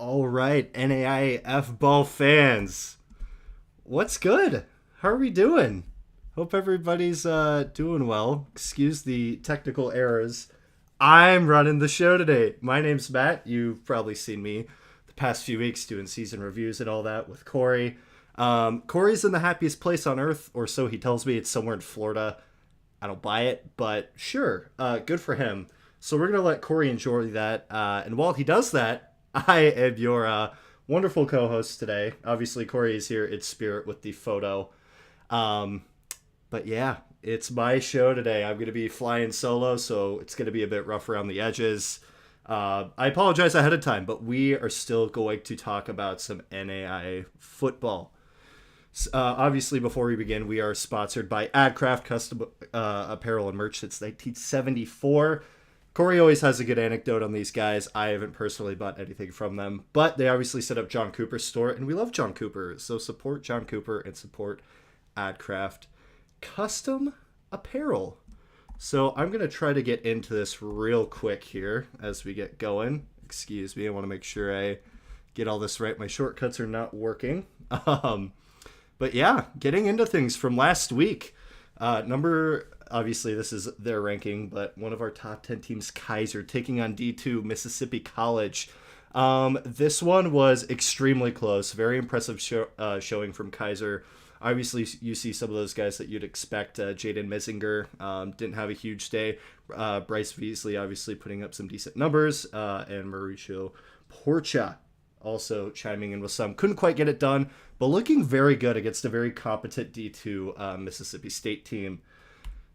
All right, NAIF ball fans, what's good? How are we doing? Hope everybody's doing well. Excuse the technical errors. I'm running the show today. My name's Matt. You've probably seen me the past few weeks doing season reviews and all that with Corey. Corey's in the happiest place on earth, or so he tells me. It's somewhere in Florida. I don't buy it, but sure, good for him. So we're gonna let Corey enjoy that, and while he does that, I am your wonderful co-host today. Obviously, Corey is here in spirit with the photo. Um, but yeah, it's my show today. I'm going to be flying solo, so it's going to be a bit rough around the edges. I apologize ahead of time, but we are still going to talk about some NAI football. Obviously, before we begin, we are sponsored by AdCraft Custom Apparel and Merch since 1974. Corey always has a good anecdote on these guys. I haven't personally bought anything from them, but they obviously set up John Cooper's store, and we love John Cooper, so support John Cooper and support AdCraft Custom Apparel. So I'm going to try to get into this real quick here as we get going. Excuse me, I want to make sure I get all this right. My shortcuts are not working. But yeah, getting into things from last week. Obviously, this is their ranking, but one of our top 10 teams, Kaiser, taking on D2 Mississippi College. This one was extremely close. Very impressive showing from Kaiser. Obviously, you see some of those guys that you'd expect. Jaden Messinger didn't have a huge day. Bryce Beasley obviously putting up some decent numbers. And Mauricio Porcha also chiming in with some. Couldn't quite get it done, but looking very good against a very competent D2 Mississippi State team.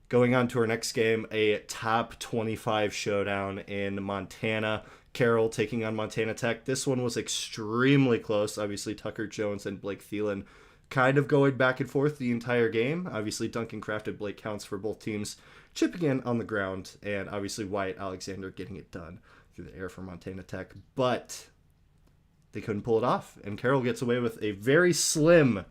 Going on to our next game, a top 25 showdown in Montana. Carroll taking on Montana Tech. This one was extremely close. Obviously, Tucker Jones and Blake Thielen kind of going back and forth the entire game. Obviously, Duncan Crafted, Blake Counts for both teams chipping in on the ground. And obviously, Wyatt Alexander getting it done through the air for Montana Tech. But they couldn't pull it off. And Carroll gets away with a very slim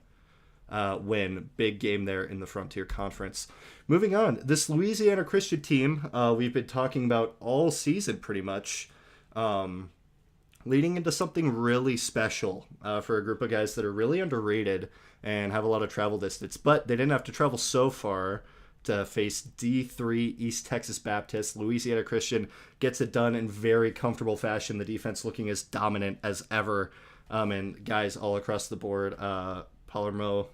win. Big game there in the Frontier Conference. Moving on, this Louisiana Christian team we've been talking about all season pretty much, leading into something really special for a group of guys that are really underrated and have a lot of travel distance. But they didn't have to travel so far to face D3 East Texas Baptist. Louisiana Christian gets it done in very comfortable fashion. The defense looking as dominant as ever, and guys all across the board. Palermo,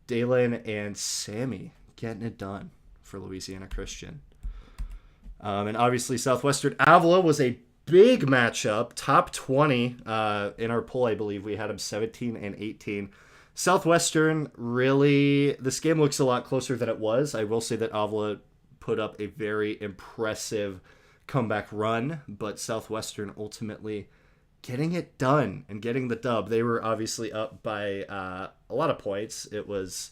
Dalen, and Sammy getting it done for Louisiana Christian. And obviously Southwestern Avila was a big matchup, top 20 in our poll. I believe we had them 17 and 18. Southwestern, really, this game looks a lot closer than it was. I will say that Avila put up a very impressive comeback run, but Southwestern ultimately getting it done and getting the dub. They were obviously up by a lot of points. It was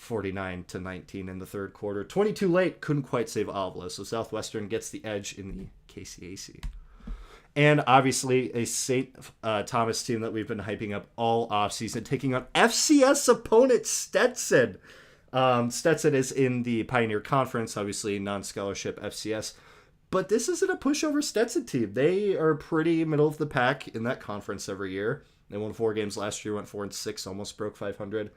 49-19 in the third quarter. 22 late, couldn't quite save Avila. So Southwestern gets the edge in the KCAC. And obviously a St. Thomas team that we've been hyping up all offseason, taking on FCS opponent Stetson. Stetson is in the Pioneer Conference, obviously non-scholarship FCS. But this isn't a pushover Stetson team. They are pretty middle of the pack in that conference every year. They won 4 games last year, went 4-6, almost broke 500.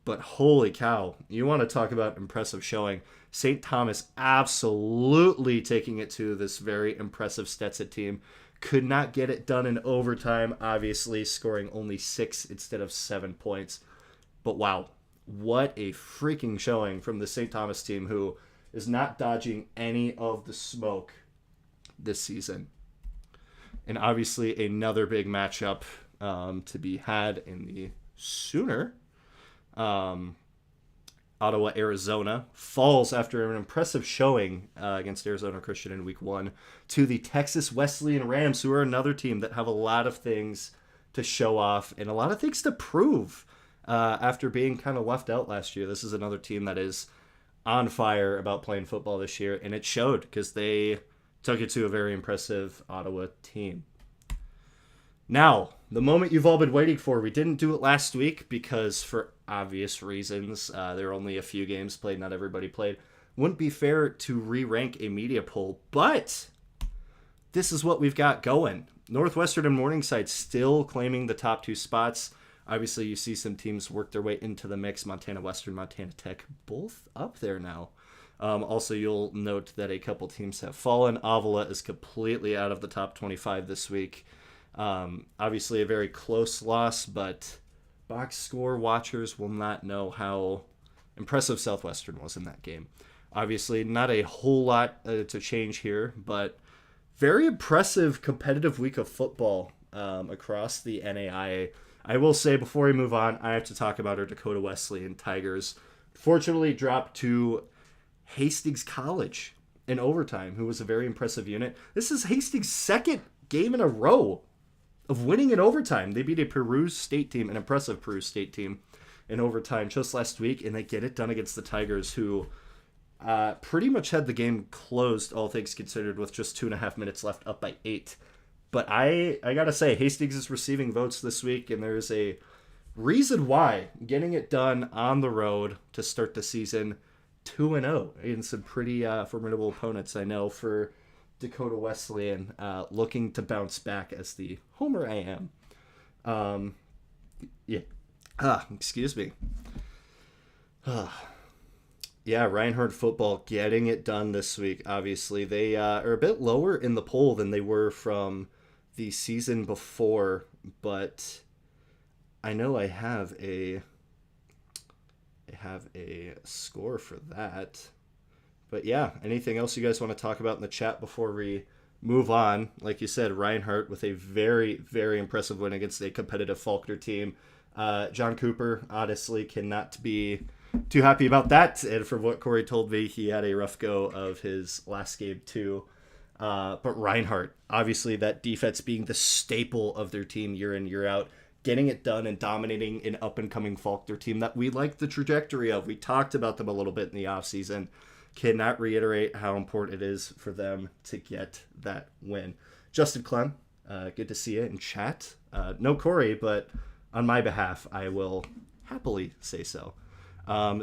But holy cow, you want to talk about impressive showing. St. Thomas absolutely taking it to this very impressive Stetson team. Could not get it done in overtime, obviously, scoring only 6 instead of 7 points. But wow, what a freaking showing from the St. Thomas team, who is not dodging any of the smoke this season. And obviously another big matchup to be had in the Sooner. Ottawa, Arizona falls after an impressive showing against Arizona Christian in week 1 to the Texas Wesleyan Rams, who are another team that have a lot of things to show off and a lot of things to prove after being kind of left out last year. This is another team that is on fire about playing football this year, and it showed because they took it to a very impressive Ottawa team. Now, the moment you've all been waiting for. We didn't do it last week because, for obvious reasons, there were only a few games played, not everybody played. Wouldn't be fair to re-rank a media poll, but this is what we've got going. Northwestern and Morningside still claiming the top 2 spots. Obviously, you see some teams work their way into the mix. Montana Western, Montana Tech, both up there now. Also, you'll note that a couple teams have fallen. Avila is completely out of the top 25 this week. Obviously, a very close loss, but box score watchers will not know how impressive Southwestern was in that game. Obviously, not a whole lot to change here, but very impressive competitive week of football across the NAIA. I will say before we move on, I have to talk about our Dakota Wesleyan Tigers. Fortunately, dropped to Hastings College in overtime, who was a very impressive unit. This is Hastings' second game in a row of winning in overtime. They beat a Peru State team, an impressive Peru State team, in overtime just last week, and they get it done against the Tigers, who pretty much had the game closed, all things considered, with just 2.5 minutes left, up by 8. But I gotta say, Hastings is receiving votes this week, and there's a reason why. Getting it done on the road to start the season 2-0 against some pretty formidable opponents, I know, for Dakota Wesleyan, looking to bounce back as the homer I am. Excuse me. Yeah, Reinhardt football getting it done this week. Obviously, they are a bit lower in the poll than they were from the season before, but I know I have a score for that. But yeah, anything else you guys want to talk about in the chat before we move on? Like you said, Reinhardt with a very, very impressive win against a competitive Faulkner team. John Cooper honestly cannot be too happy about that. And from what Corey told me, he had a rough go of his last game too. But Reinhardt, obviously that defense being the staple of their team year in, year out, getting it done and dominating an up-and-coming Faulkner team that we like the trajectory of. We talked about them a little bit in the offseason. Cannot reiterate how important it is for them to get that win. Justin Clem, good to see you in chat. No Corey, but on my behalf, I will happily say so.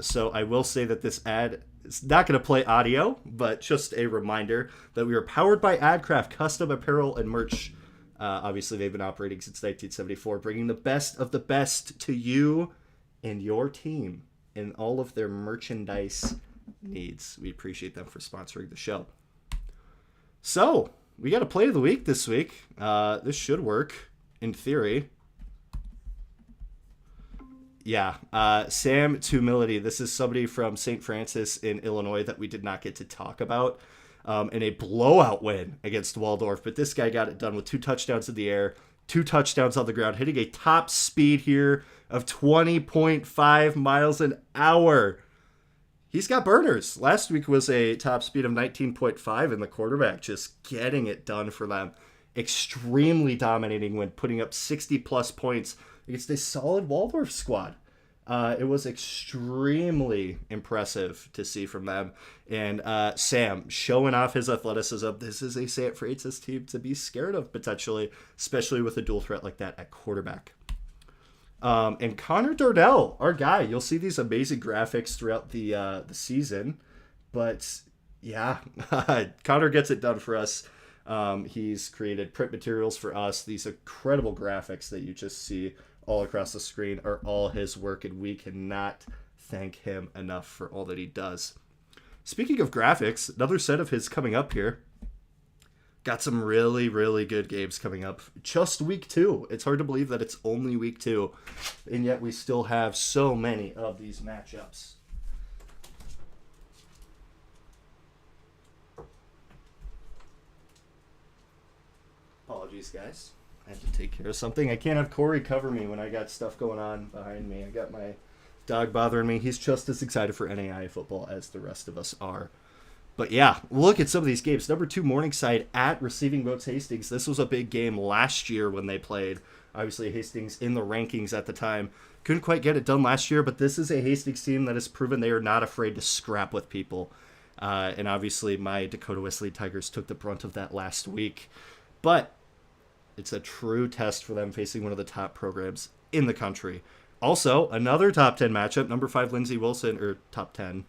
So I will say that this ad is not going to play audio, but just a reminder that we are powered by AdCraft, custom apparel and merch. Obviously, they've been operating since 1974, bringing the best of the best to you and your team in all of their merchandise needs. We appreciate them for sponsoring the show. So, we got a play of the week this week. This should work, in theory. Yeah, Sam Tumility. This is somebody from St. Francis in Illinois that we did not get to talk about in a blowout win against Waldorf. But this guy got it done with 2 touchdowns in the air, 2 touchdowns on the ground, hitting a top speed here of 20.5 miles an hour. He's got burners. Last week was a top speed of 19.5, and the quarterback just getting it done for them. Extremely dominating when putting up 60-plus points against a solid Waldorf squad. It was extremely impressive to see from them. And Sam showing off his athleticism. This is a St. Francis team to be scared of potentially, especially with a dual threat like that at quarterback. And Connor Darnell, our guy. You'll see these amazing graphics throughout the season. But yeah, Connor gets it done for us. He's created print materials for us. These incredible graphics that you just see all across the screen are all his work, and we cannot thank him enough for all that he does. Speaking of graphics, another set of his coming up here. Got some really, really good games coming up. Just week 2. It's hard to believe that it's only week 2, and yet we still have so many of these matchups. Apologies, guys. I had to take care of something. I can't have Corey cover me when I got stuff going on behind me. I got my dog bothering me. He's just as excited for NAIA football as the rest of us are. But yeah, look at some of these games. Number 2, Morningside at Receiving Votes Hastings. This was a big game last year when they played. Obviously, Hastings in the rankings at the time. Couldn't quite get it done last year, but this is a Hastings team that has proven they are not afraid to scrap with people. And obviously, my Dakota Wesleyan Tigers took the brunt of that last week. But it's a true test for them facing one of the top programs in the country. Also, another top 10 matchup, number 5 Lindsey Wilson, or top 10.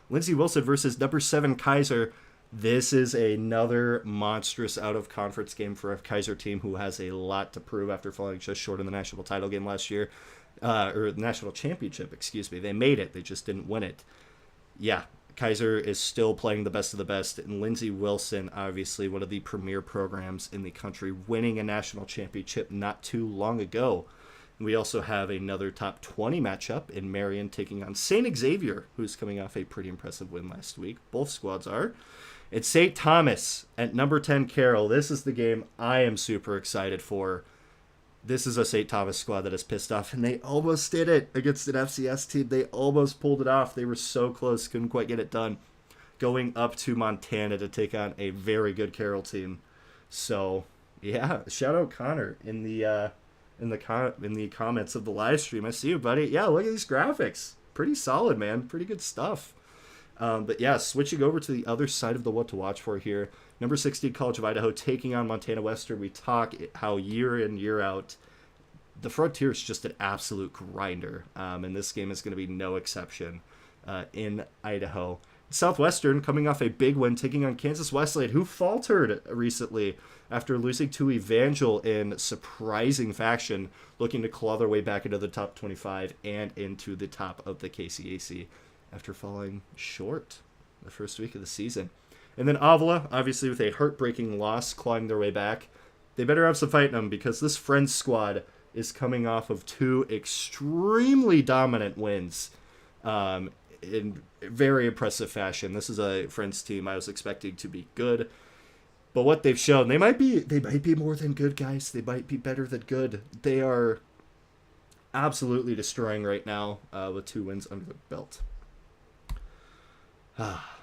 Lindsey Wilson versus number 7 Kaiser. This is another monstrous out-of-conference game for a Kaiser team who has a lot to prove after falling just short in the national title game last year, or the national championship, excuse me. They made it, they just didn't win it. Yeah, Kaiser is still playing the best of the best, and Lindsey Wilson, obviously one of the premier programs in the country, winning a national championship not too long ago. We also have another top 20 matchup in Marion taking on St. Xavier, who's coming off a pretty impressive win last week. Both squads are. It's St. Thomas at number 10 Carroll. This is the game I am super excited for. This is a St. Thomas squad that is pissed off, and they almost did it against an FCS team. They almost pulled it off. They were so close, couldn't quite get it done. Going up to Montana to take on a very good Carroll team. So, yeah, shout out Connor in the comments of the live stream. I see you, buddy. Yeah, look at these graphics. Pretty solid, man. Pretty good stuff. But yeah, switching over to the other side of the what to watch for here. Number 16, College of Idaho, taking on Montana Western. We talk how year in, year out, the Frontier is just an absolute grinder. And this game is going to be no exception in Idaho. Southwestern coming off a big win, taking on Kansas Wesleyan, who faltered recently after losing to Evangel in surprising fashion, looking to claw their way back into the top 25 and into the top of the KCAC after falling short the first week of the season. And then Avila, obviously with a heartbreaking loss, clawing their way back. They better have some fight in them because this Friends squad is coming off of two extremely dominant wins in very impressive fashion. This is a Friends team I was expecting to be good. But what they've shown, they might be more than good, guys. They might be better than good. They are absolutely destroying right now with 2 wins under the belt. Ah,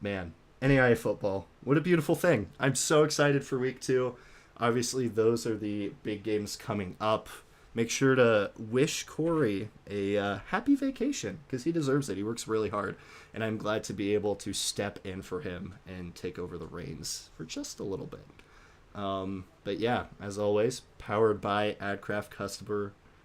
man. NAIA football. What a beautiful thing. I'm so excited for week 2. Obviously, those are the big games coming up. Make sure to wish Corey a happy vacation because he deserves it. He works really hard, and I'm glad to be able to step in for him and take over the reins for just a little bit. But yeah, as always, powered by AdCraft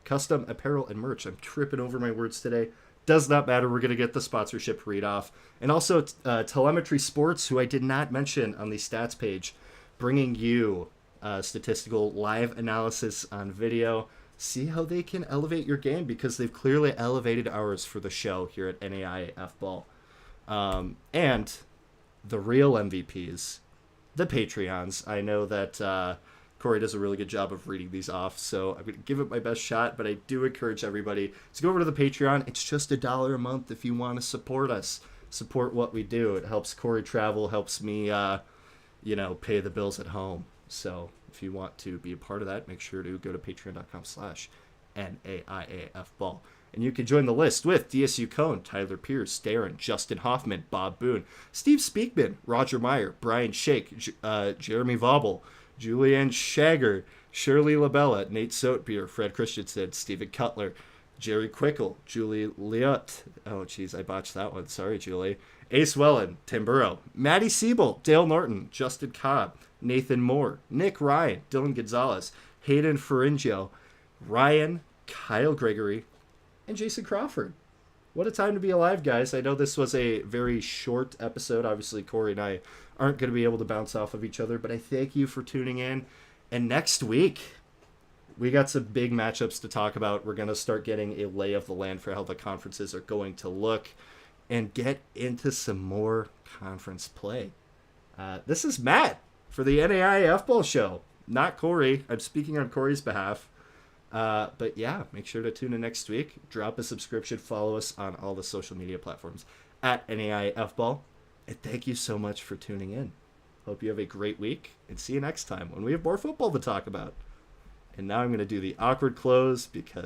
Custom Apparel and Merch. I'm tripping over my words today. Does not matter. We're going to get the sponsorship read off. And also Telemetry Sports, who I did not mention on the stats page, bringing you statistical live analysis on video. See how they can elevate your game because they've clearly elevated ours for the show here at NAIAFBALL. And the real MVPs, the Patreons. I know that Corey does a really good job of reading these off, so I'm going to give it my best shot, but I do encourage everybody to go over to the Patreon. It's just $1 a month if you want to support us, support what we do. It helps Corey travel, helps me, pay the bills at home. So if you want to be a part of that, make sure to go to patreon.com/NAIAFBall. And you can join the list with DSU Cone, Tyler Pierce, Darren, Justin Hoffman, Bob Boone, Steve Speakman, Roger Meyer, Brian Shake, Jeremy Vauble, Julianne Shagger, Shirley Labella, Nate Soetbier, Fred Christensen, Stephen Cutler, Jerry Quickle, Julie Liot. Oh, geez, I botched that one. Sorry, Julie. Ace Wellen, Tim Burrow, Maddie Siebel, Dale Norton, Justin Cobb, Nathan Moore, Nick Ryan, Dylan Gonzalez, Hayden Ferringio, Ryan, Kyle Gregory, and Jason Crawford. What a time to be alive, guys. I know this was a very short episode. Obviously, Corey and I aren't going to be able to bounce off of each other, but I thank you for tuning in. And next week, we got some big matchups to talk about. We're going to start getting a lay of the land for how the conferences are going to look and get into some more conference play. This is Matt for the NAIAFBALL show, not Corey. I'm speaking on Corey's behalf. But yeah, make sure to tune in next week. Drop a subscription. Follow us on all the social media platforms at NAIAFBALL. And thank you so much for tuning in. Hope you have a great week, and see you next time when we have more football to talk about. And now I'm going to do the awkward close because